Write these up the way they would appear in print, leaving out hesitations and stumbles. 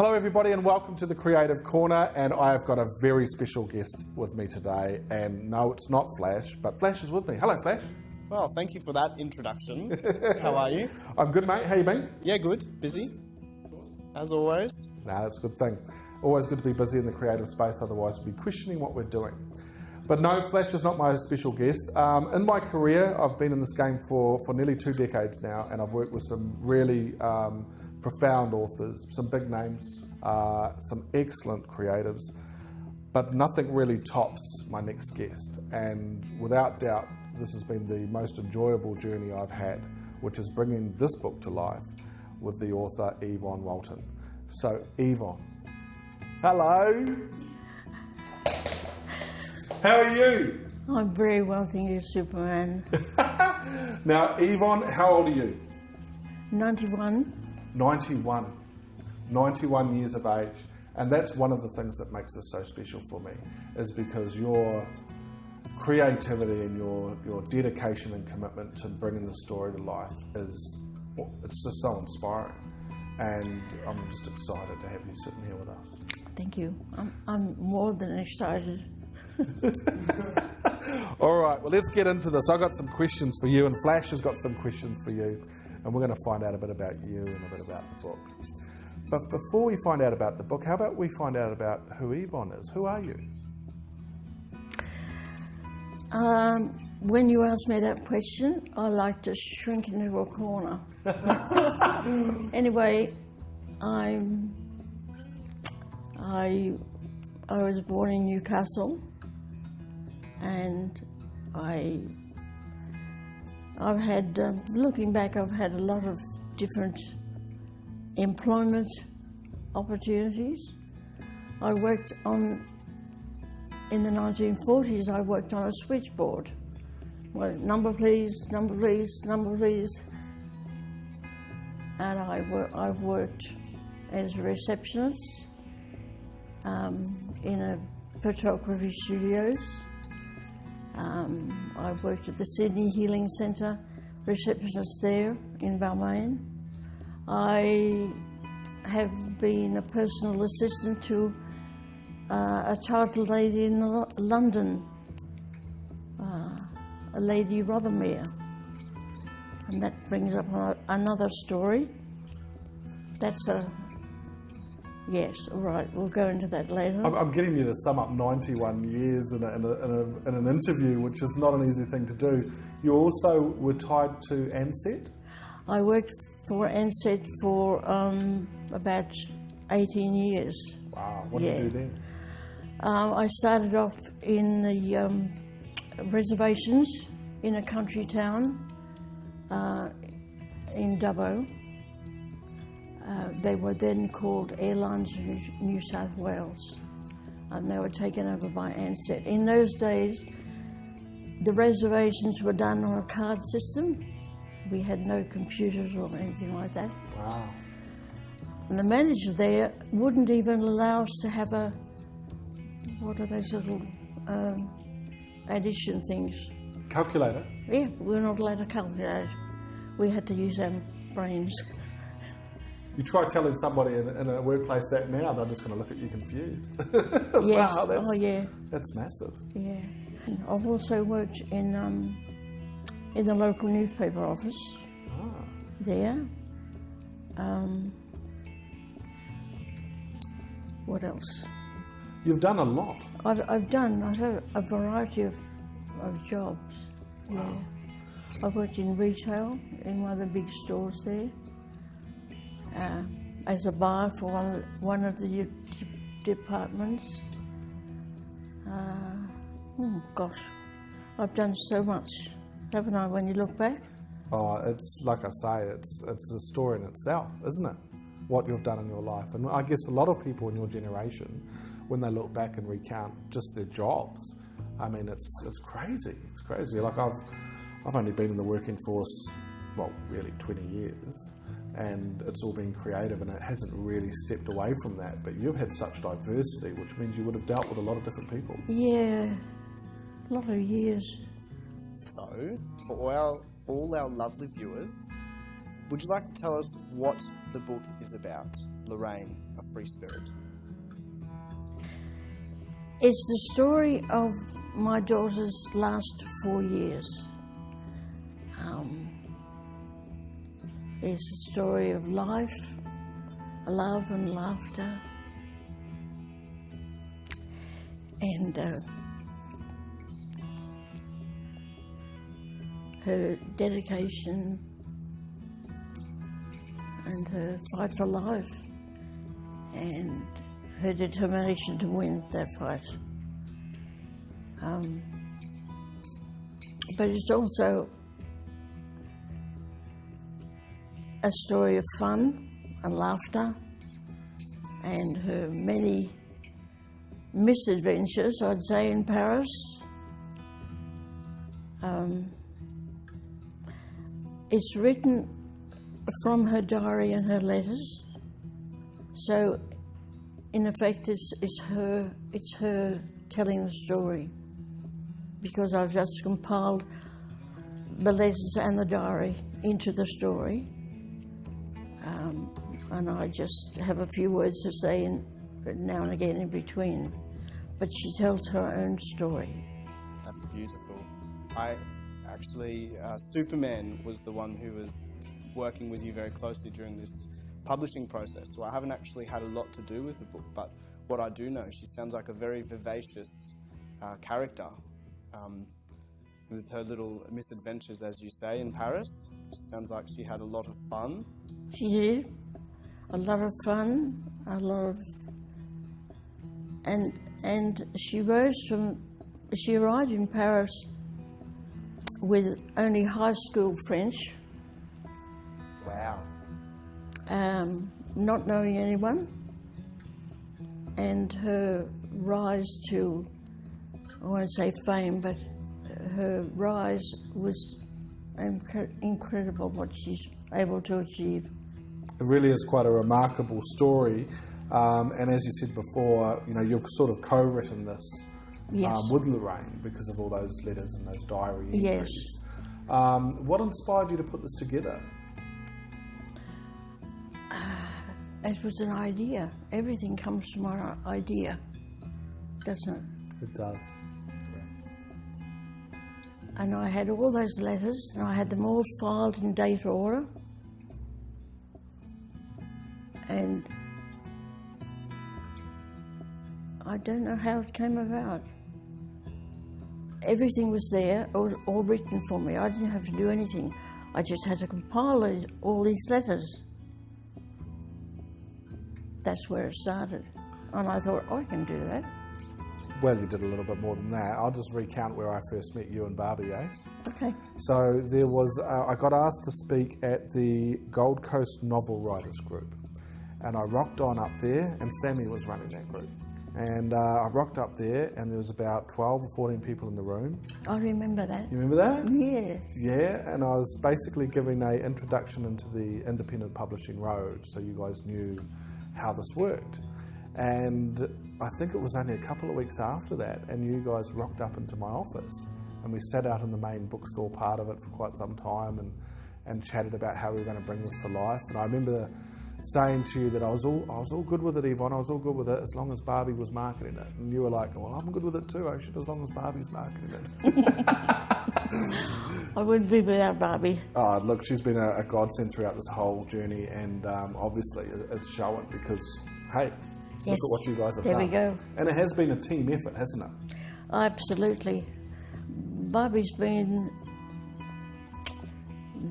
Hello everybody and welcome to the Creative Corner, and I have got a very special guest with me today, and no, it's not Flash, but Flash is with me. Hello Flash. Well, thank you for that introduction. How are you? I'm good mate, how you been? Yeah, good. Busy? As always? No, that's a good thing. Always good to be busy in the creative space, otherwise we'd be questioning what we're doing. But no, Flash is not my special guest. In my career, I've been in this game for nearly 2 decades now, and I've worked with some really profound authors, some big names, some excellent creatives, but nothing really tops my next guest. And without doubt, this has been the most enjoyable journey I've had, which is bringing this book to life with the author Yvonne Walton. So Yvonne, hello. How are you? I'm very well, thank you, Superman. Now, Yvonne, how old are you? 91. 91 years of age, and that's one of the things that makes this so special for me, is because your creativity and your dedication and commitment to bringing the story to life it's just so inspiring, and I'm just excited to have you sitting here with us. Thank you. I'm more than excited. All right, well, let's get into this. I've got some questions for you, and Flash has got some questions for you, and we're going to find out a bit about you and a bit about the book. But before we find out about the book, how about we find out about who Yvonne is? Who are you? When you ask me that question, I like to shrink into a corner. Anyway, I was born in Newcastle, and I've had, looking back, I've had a lot of different employment opportunities. I worked in the 1940s, I worked on a switchboard. Well, number please, number please, number please. And I've worked as a receptionist in a photography studios. I've worked at the Sydney Healing Centre, receptionist there in Balmain. I have been a personal assistant to a titled lady in London, a Lady Rothermere. And that brings up another story. Yes, all right, we'll go into that later. I'm getting you to sum up 91 years in an interview, which is not an easy thing to do. You also were tied to Ansett? I worked for Ansett for about 18 years. Wow, what did you do then? I started off in the reservations in a country town in Dubbo. They were then called Airlines New South Wales, and they were taken over by Ansett. In those days, the reservations were done on a card system. We had no computers or anything like that. Wow. And the manager there wouldn't even allow us to have what are those little addition things? Calculator? Yeah, we were not allowed to calculate. We had to use our brains. You try telling somebody in a workplace that now, they're just going to look at you confused. Yes. Wow, yeah. That's massive. Yeah. I've also worked in the local newspaper office there. What else? You've done a lot. I've had a variety of jobs. Yeah. Wow. I've worked in retail in one of the big stores there. As a buyer for one of the departments. Gosh, I've done so much, haven't I, when you look back? Oh, it's like I say, it's a story in itself, isn't it? What you've done in your life. And I guess a lot of people in your generation, when they look back and recount just their jobs, I mean, it's crazy. It's crazy. Like I've only been in the working force, well, really 20 years. And it's all been creative, and it hasn't really stepped away from that. But you've had such diversity, which means you would have dealt with a lot of different people. Yeah, a lot of years. So, for all our lovely viewers, would you like to tell us what the book is about? Lorraine, a free spirit? It's the story of my daughter's last 4 years. It's a story of life, love and laughter, and her dedication and her fight for life and her determination to win that fight. But it's also a story of fun and laughter and her many misadventures, I'd say, in Paris. It's written from her diary and her letters, so in effect it's her telling the story, because I've just compiled the letters and the diary into the story, and I just have a few words to say now and again in between, but she tells her own story. That's beautiful. Superman was the one who was working with you very closely during this publishing process, so I haven't actually had a lot to do with the book, but what I do know, she sounds like a very vivacious character, with her little misadventures, as you say, in Paris. She sounds like she had a lot of fun. She did. A lot of fun, and she arrived in Paris with only high school French. Wow. Not knowing anyone, and her rise to, I won't say fame, but her rise was incredible, what she's able to achieve. It really is quite a remarkable story, and as you said before, you've sort of co-written this with Lorraine because of all those letters and those diary entries. Yes. What inspired you to put this together? It was an idea. Everything comes from an idea, doesn't it? It does. And I had all those letters, and I had them all filed in date order. And I don't know how it came about. Everything was there, all written for me. I didn't have to do anything. I just had to compile all these letters. That's where it started. And I thought, I can do that. Well, you did a little bit more than that. I'll just recount where I first met you and Barbie, eh? Okay. So there was, I got asked to speak at the Gold Coast Novel Writers Group. And I rocked on up there, and Sammy was running that group. And I rocked up there, and there was about 12 or 14 people in the room. I remember that. You remember that? Yes. Yeah, and I was basically giving an introduction into the independent publishing road, so you guys knew how this worked. And I think it was only a couple of weeks after that, and you guys rocked up into my office, and we sat out in the main bookstore part of it for quite some time and chatted about how we were going to bring this to life. And I remember saying to you that I was all good with it, Yvonne, I was all good with it as long as Barbie was marketing it. And you were like, well, I'm good with it too, Ocean, as long as Barbie's marketing it. I wouldn't be without Barbie. Oh, look, she's been a godsend throughout this whole journey, and obviously it's showing because, hey, yes, look at what you guys have there done. we go. And it has been a team effort, hasn't it? Absolutely. Barbie's been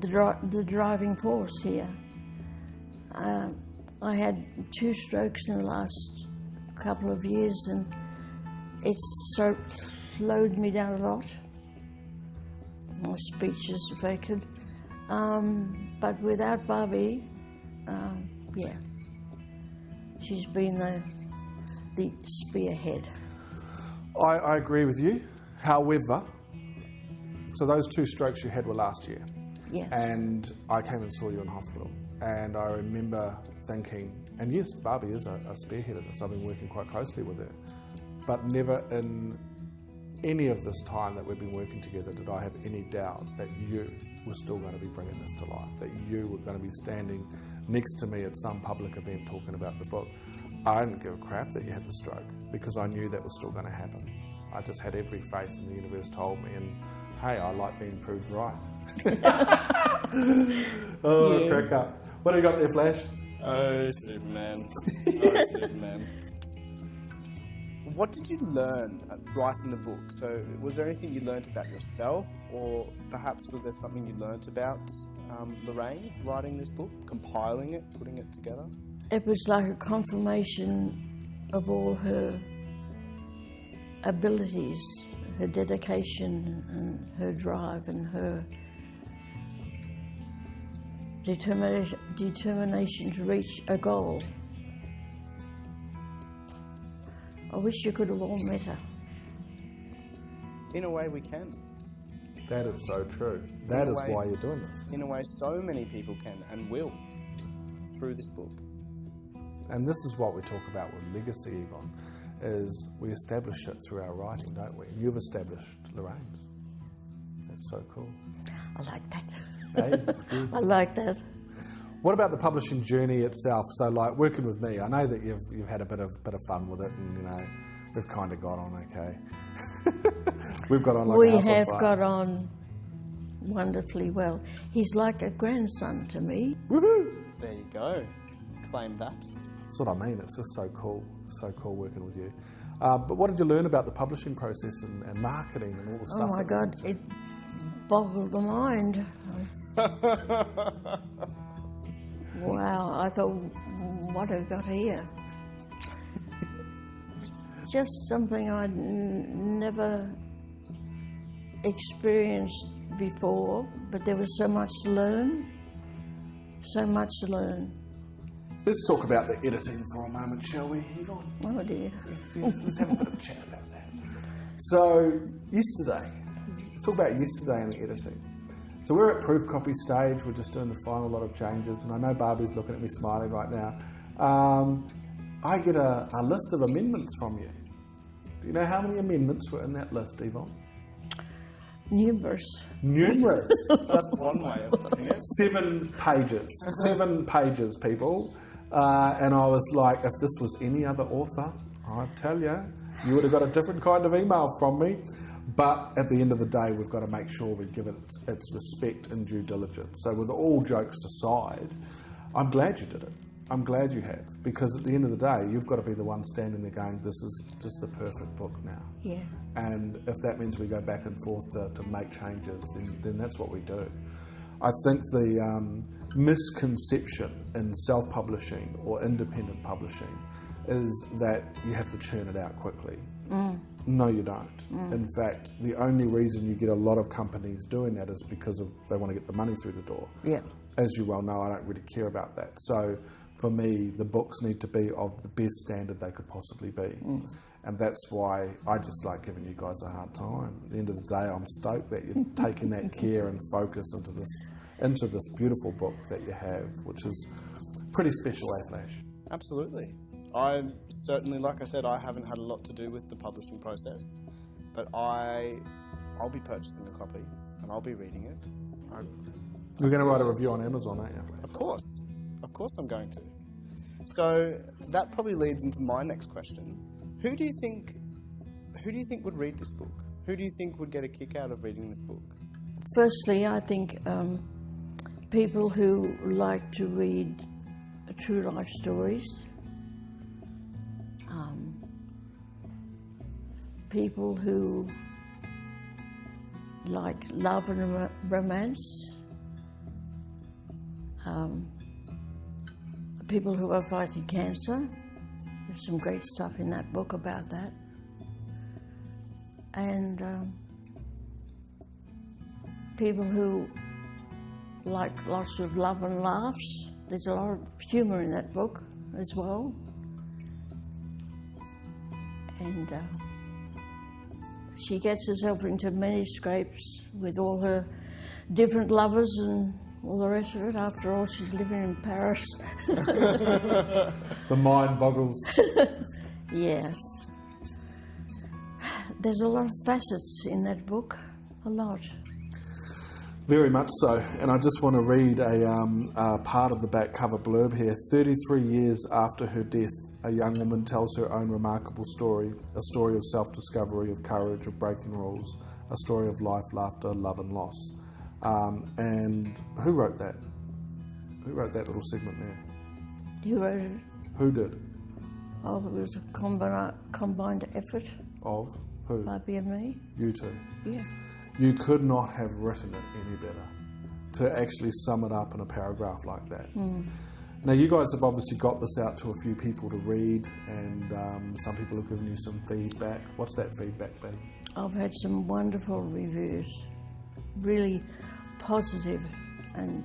the driving force here. I had 2 strokes in the last couple of years, and it's slowed me down a lot. My speech is affected. But without Barbie, she's been the spearhead. I agree with you. However, so those 2 strokes you had were last year. Yeah. And I came and saw you in hospital. And I remember thinking, and yes, Barbie is a spearhead of this. I've been working quite closely with her. But never in any of this time that we've been working together did I have any doubt that you were still going to be bringing this to life, that you were going to be standing next to me at some public event talking about the book. I didn't give a crap that you had the stroke because I knew that was still going to happen. I just had every faith in the universe told me, and hey, I like being proved right. Oh, yeah. Crack up. What have you got there, Flash? Oh, Superman. Oh, Superman. What did you learn writing the book? So was there anything you learned about yourself, or perhaps was there something you learnt about Lorraine writing this book, compiling it, putting it together? It was like a confirmation of all her abilities, her dedication and her drive and her determination to reach a goal. I wish you could have all met her. In a way we can. That is so true. That is why you're doing this. In a way so many people can and will through this book. And this is what we talk about with legacy, Yvonne, is we establish it through our writing, don't we? You've established Lorraine's. That's so cool. I like that. Hey, it's good. I like that. What about the publishing journey itself? So, like working with me, I know that you've had a bit of fun with it, and you know we've kind of got on okay. We've got on like we a house have on fire. got on wonderfully well. He's like a grandson to me. Woohoo! There you go. Claim that. That's what I mean. It's just so cool working with you. But what did you learn about the publishing process and marketing and all the stuff? Oh my God, it boggled the mind. Wow, I thought, what have I got here? Just something I'd never experienced before, but there was so much to learn, so much to learn. Let's talk about the editing for a moment, shall we, Yvonne? Oh dear. Let's have a bit of a chat about that. So, yesterday, let's talk about yesterday and the editing. So we're at proof copy stage, we're just doing the final lot of changes, and I know Barbie's looking at me smiling right now. I get a list of amendments from you. Do you know how many amendments were in that list, Yvonne? Numerous. Numerous. That's one way of putting it. 7 pages. 7 pages, people. And I was like, if this was any other author, I tell you, you would have got a different kind of email from me. But at the end of the day, we've got to make sure we give it its respect and due diligence. So with all jokes aside, I'm glad you did it. I'm glad you have. Because at the end of the day, you've got to be the one standing there going, this is just the perfect book now. Yeah. And if that means we go back and forth to make changes, then that's what we do. I think the misconception in self-publishing or independent publishing is that you have to churn it out quickly. No, you don't. In fact, the only reason you get a lot of companies doing that is because they want to get the money through the door. Yeah. As you well know, I don't really care about that. So for me, the books need to be of the best standard they could possibly be. And that's why I just like giving you guys a hard time. At the end of the day, I'm stoked that you're taking that care and focus into this beautiful book that you have, which is pretty special, Flash? Absolutely. I certainly, like I said, I haven't had a lot to do with the publishing process, but I'll be purchasing a copy and I'll be reading it. You're going to write a review on Amazon, aren't you? Of course I'm going to. So that probably leads into my next question. Who do you think would read this book? Who do you think would get a kick out of reading this book? Firstly, I think people who like to read true life stories, people who like love and romance, people who are fighting cancer. There's some great stuff in that book about that. And people who like lots of love and laughs. There's a lot of humour in that book as well. And she gets herself into many scrapes with all her different lovers and all the rest of it. After all, she's living in Paris. The mind boggles. Yes. there's a lot of facets in that book, a lot. Very much so, and I just want to read a part of the back cover blurb here. 33 years after her death, a young woman tells her own remarkable story, a story of self-discovery, of courage, of breaking rules, a story of life, laughter, love and loss. And who wrote that? Who wrote that little segment there? You wrote it. Who did? Oh, it was a combined effort. Of? Who? Barbie and me. You two. Yeah. You could not have written it any better to actually sum it up in a paragraph like that. Mm. Now, you guys have obviously got this out to a few people to read, and some people have given you some feedback. What's that feedback been? I've had some wonderful reviews, really positive and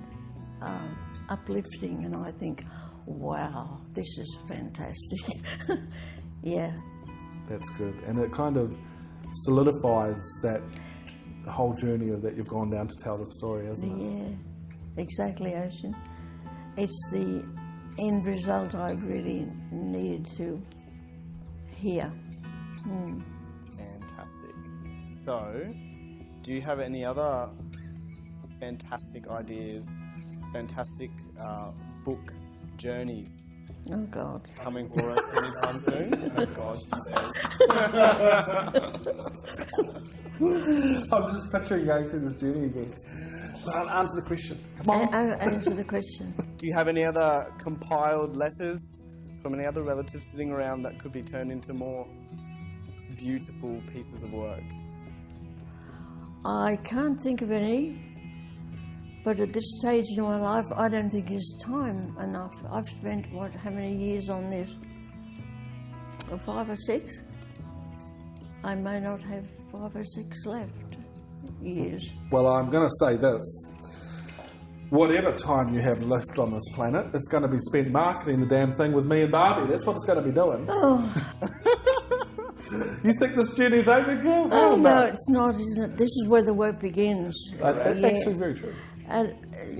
uplifting, and I think, wow, this is fantastic. Yeah. That's good. And it kind of solidifies that whole journey that you've gone down to tell the story, isn't it? Yeah, exactly, Ocean. It's the end result I really needed to hear. Mm. Fantastic. So, do you have any other fantastic ideas, fantastic book journeys Oh, God. coming for us anytime soon? Oh, God, she says. I'm just picturing going through this journey again. Answer the question. Come on. Answer the question. Do you have any other compiled letters from any other relatives sitting around that could be turned into more beautiful pieces of work? I can't think of any, but at this stage in my life, I don't think it's time enough. I've spent, how many years on this? 5 or 6? I may not have 5 or 6 left years. Well, I'm going to say this. Whatever time you have left on this planet, it's going to be spent marketing the damn thing with me and Barbie. That's what it's going to be doing. Oh, You think this journey's over, girl? oh no, it's not, isn't it? This is where the work begins. That's Yeah. actually very true. And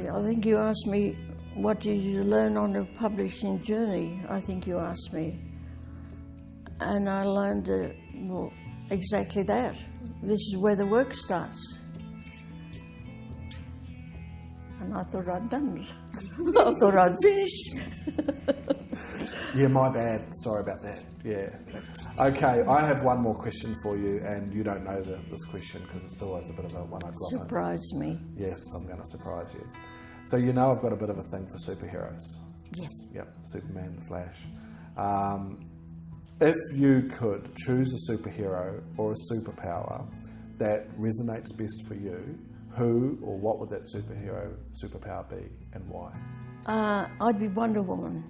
I think you asked me, what did you learn on the publishing journey? I think you asked me. And I learned, well, exactly that. This is where the work starts. And I thought I'd done it. I thought I'd finished. Yeah, my bad. Sorry about that. Yeah. Okay, I have one more question for you, and you don't know this question because it's always a bit of a one-eyed glopper. Surprise me. Yes, I'm going to surprise you. So you know I've got a bit of a thing for superheroes. Yes. Yep, Superman, The Flash. If you could choose a superhero or a superpower that resonates best for you, who or what would that superpower be, and why? I'd be Wonder Woman.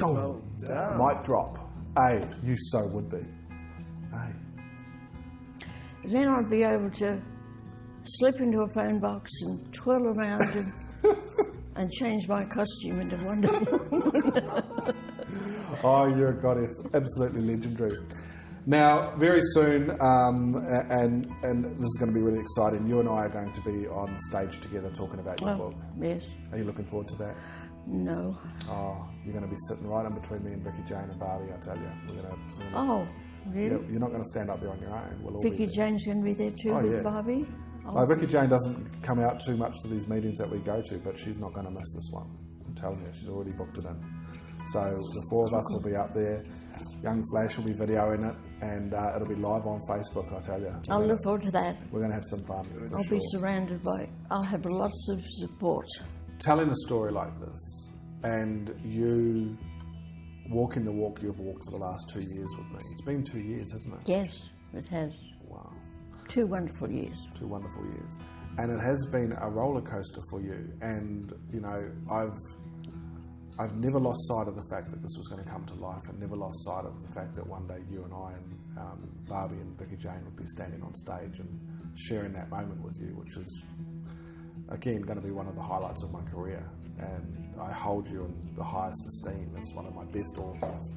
Oh, damn. mic drop. Hey, you so would be. Hey. Then I'd be able to slip into a phone box and twirl around and change my costume into Wonder Woman. Oh, you're a goddess. Absolutely legendary. Now, very soon, and this is going to be really exciting, you and I are going to be on stage together talking about your book. Yes. Are you looking forward to that? No. Oh, you're going to be sitting right in between me and Vicky Jane and Barbie, I tell you. We're going to Oh, really? you're not going to stand up there on your own. We'll all Vicky be there. Jane's going to be there too Oh, with yeah. Barbie? Vicky Jane doesn't come out too much to these meetings that we go to, but she's not going to miss this one. I'm telling you, she's already booked it in. So the 4 of us will be up there. Young Flash will be videoing it, and it'll be live on Facebook, I tell you. I'll look forward to that. We're going to have some fun. for I'll sure. be surrounded by, I'll have lots of support. Telling a story like this, and you walking the walk you've walked for the last 2 years with me. It's been 2 years, hasn't it? Yes, it has. Wow. 2 wonderful years. 2 wonderful years. And it has been a roller coaster for you. And, you know, I've never lost sight of the fact that this was going to come to life, and never lost sight of the fact that one day you and I and Barbie and Vicky Jane would be standing on stage and sharing that moment with you, which is, again, going to be one of the highlights of my career. And I hold you in the highest esteem as one of my best authors.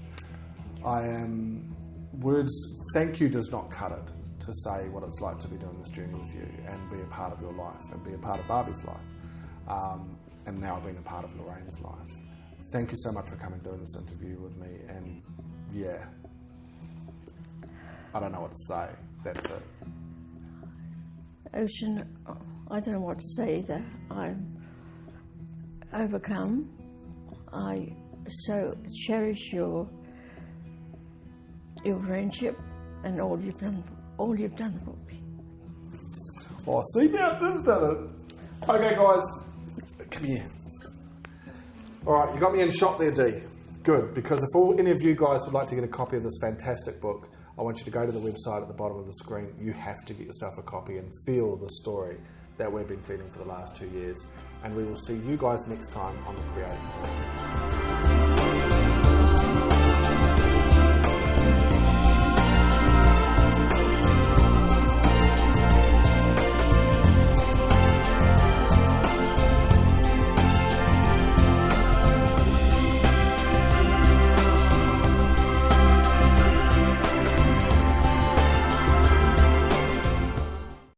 Thank you does not cut it to say what it's like to be doing this journey with you and be a part of your life and be a part of Barbie's life, and now being a part of Lorraine's life. Thank you so much for coming and doing this interview with me, and yeah, I don't know what to say. That's it. Ocean, I don't know what to say either. I'm overcome. I so cherish your friendship and all you've done for me. Oh, see now, this done it. Okay, guys, come here. All right, you got me in shot there, D. Good, because if any of you guys would like to get a copy of this fantastic book, I want you to go to the website at the bottom of the screen. You have to get yourself a copy and feel the story that we've been feeling for the last 2 years. And we will see you guys next time on The Creative.